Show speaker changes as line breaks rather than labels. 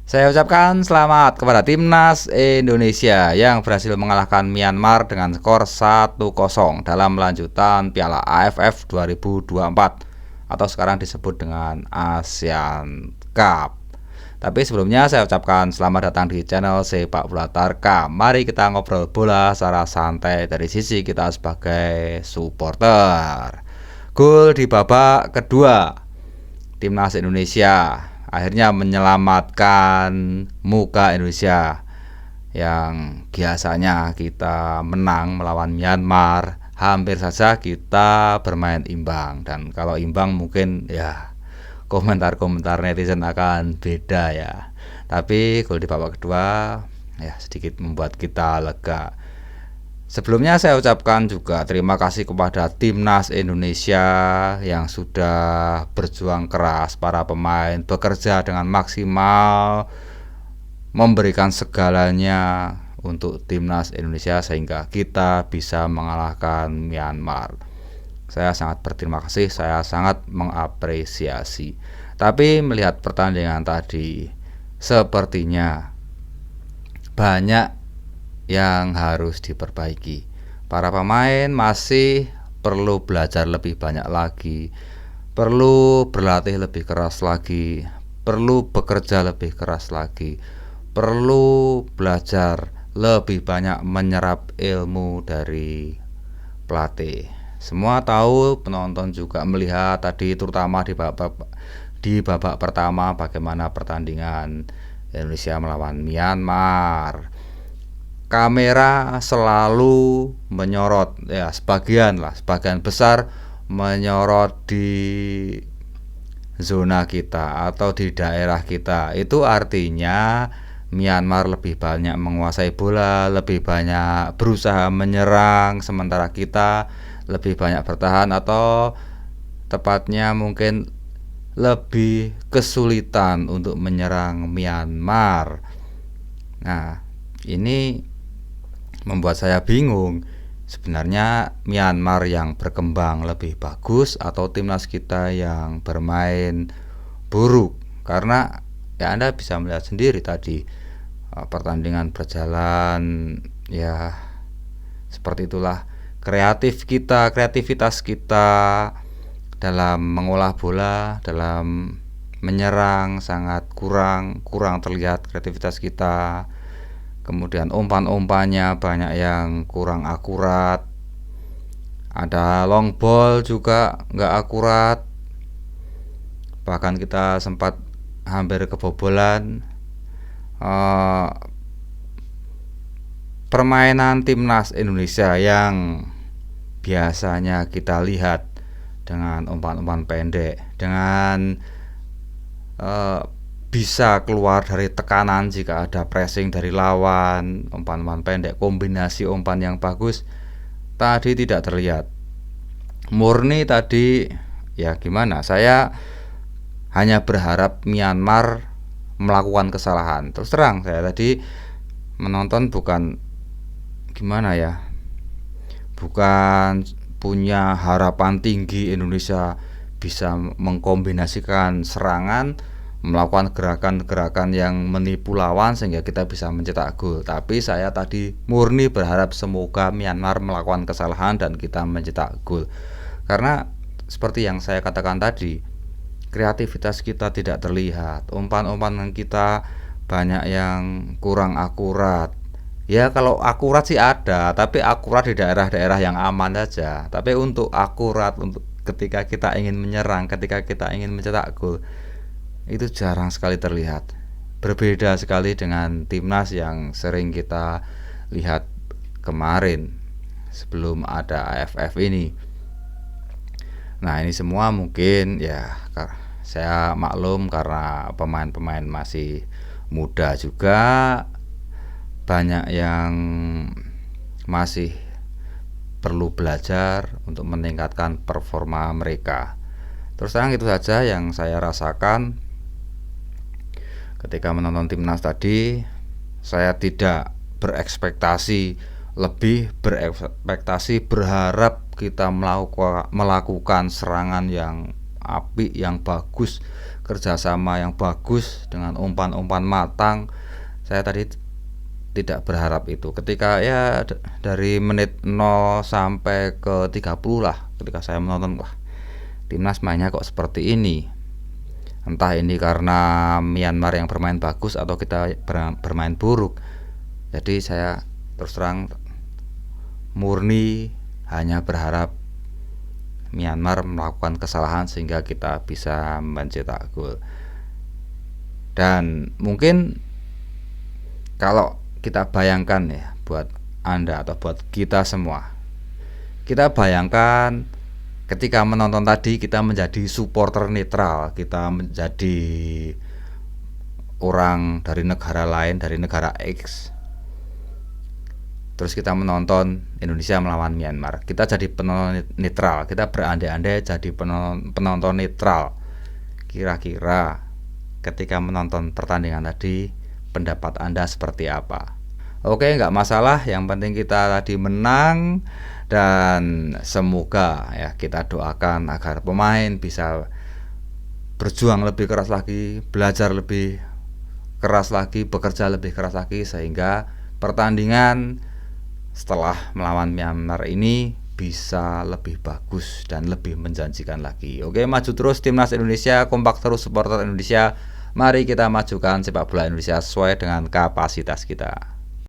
Saya ucapkan selamat kepada timnas Indonesia yang berhasil mengalahkan Myanmar dengan skor 1-0 dalam lanjutan Piala AFF 2024 atau sekarang disebut dengan ASEAN Cup. Tapi sebelumnya saya ucapkan selamat datang di channel Sepak Bola Tarkam. Mari kita ngobrol bola secara santai dari sisi kita sebagai supporter. Gol di babak kedua, timnas Indonesia akhirnya menyelamatkan muka Indonesia yang biasanya kita menang melawan Myanmar. Hampir saja kita bermain imbang, dan kalau imbang mungkin ya komentar-komentar netizen akan beda ya. Tapi gol di babak kedua ya sedikit membuat kita lega. Sebelumnya saya ucapkan juga terima kasih kepada timnas Indonesia yang sudah berjuang keras, para pemain bekerja dengan maksimal, memberikan segalanya untuk timnas Indonesia sehingga kita bisa mengalahkan Myanmar. Saya sangat berterima kasih, saya sangat mengapresiasi. Tapi melihat pertandingan tadi, sepertinya banyak yang harus diperbaiki. Para pemain masih perlu belajar lebih banyak lagi, perlu berlatih lebih keras lagi, perlu bekerja lebih keras lagi, perlu belajar lebih banyak menyerap ilmu dari pelatih. Semua tahu, penonton juga melihat tadi terutama di babak pertama bagaimana pertandingan Indonesia melawan Myanmar. Kamera selalu menyorot ya, sebagian besar menyorot di zona kita atau di daerah kita. Itu artinya Myanmar lebih banyak menguasai bola, lebih banyak berusaha menyerang, sementara kita lebih banyak bertahan, atau tepatnya mungkin lebih kesulitan untuk menyerang Myanmar. Nah, ini membuat saya bingung. Sebenarnya Myanmar yang berkembang lebih bagus atau timnas kita yang bermain buruk? Karena ya Anda bisa melihat sendiri tadi pertandingan berjalan ya seperti itulah. Kreativitas kita dalam mengolah bola, dalam menyerang sangat kurang terlihat kreativitas kita. Kemudian umpan-umpannya banyak yang kurang akurat, ada long ball juga nggak akurat, bahkan kita sempat hampir kebobolan. Permainan timnas Indonesia yang biasanya kita lihat dengan umpan-umpan pendek, dengan bisa keluar dari tekanan jika ada pressing dari lawan, umpan-umpan pendek, kombinasi umpan yang bagus tadi tidak terlihat. Murni tadi ya gimana, saya hanya berharap Myanmar melakukan kesalahan. Terus terang saya tadi menonton bukan gimana ya, bukan punya harapan tinggi Indonesia bisa mengkombinasikan serangan, melakukan gerakan-gerakan yang menipu lawan sehingga kita bisa mencetak gol. Tapi saya tadi murni berharap semoga Myanmar melakukan kesalahan dan kita mencetak gol. Karena seperti yang saya katakan tadi, kreativitas kita tidak terlihat, umpan-umpan kita banyak yang kurang akurat. Ya kalau akurat sih ada, tapi akurat di daerah-daerah yang aman saja. Tapi untuk akurat untuk ketika kita ingin menyerang, ketika kita ingin mencetak gol, itu jarang sekali terlihat. Berbeda sekali dengan timnas yang sering kita lihat kemarin sebelum ada AFF ini. Nah, ini semua mungkin ya saya maklum karena pemain-pemain masih muda juga, banyak yang masih perlu belajar untuk meningkatkan performa mereka. Terus terang itu saja yang saya rasakan ketika menonton timnas tadi. Saya tidak berekspektasi lebih, berekspektasi berharap kita melakukan serangan yang apik, yang bagus kerjasama yang bagus dengan umpan-umpan matang. Saya tadi tidak berharap itu. Ketika ya dari menit 0 sampai ke 30 lah, ketika saya menonton, wah, timnas mainnya kok seperti ini. Entah ini karena Myanmar yang bermain bagus atau kita bermain buruk. Jadi saya terus terang murni hanya berharap Myanmar melakukan kesalahan sehingga kita bisa mencetak gol. Dan mungkin kalau kita bayangkan ya, buat Anda atau buat kita semua, kita bayangkan ketika menonton tadi kita menjadi supporter netral, kita menjadi orang dari negara lain, dari negara X. Terus kita menonton Indonesia melawan Myanmar. Kita jadi penonton netral, kita berandai-andai jadi penonton netral. Kira-kira ketika menonton pertandingan tadi, pendapat Anda seperti apa? Oke, nggak masalah, yang penting kita tadi menang. Dan semoga ya kita doakan agar pemain bisa berjuang lebih keras lagi, belajar lebih keras lagi, bekerja lebih keras lagi, sehingga pertandingan setelah melawan Myanmar ini bisa lebih bagus dan lebih menjanjikan lagi. Oke, maju terus timnas Indonesia, kompak terus supporter Indonesia. Mari kita majukan sepak bola Indonesia sesuai dengan kapasitas kita.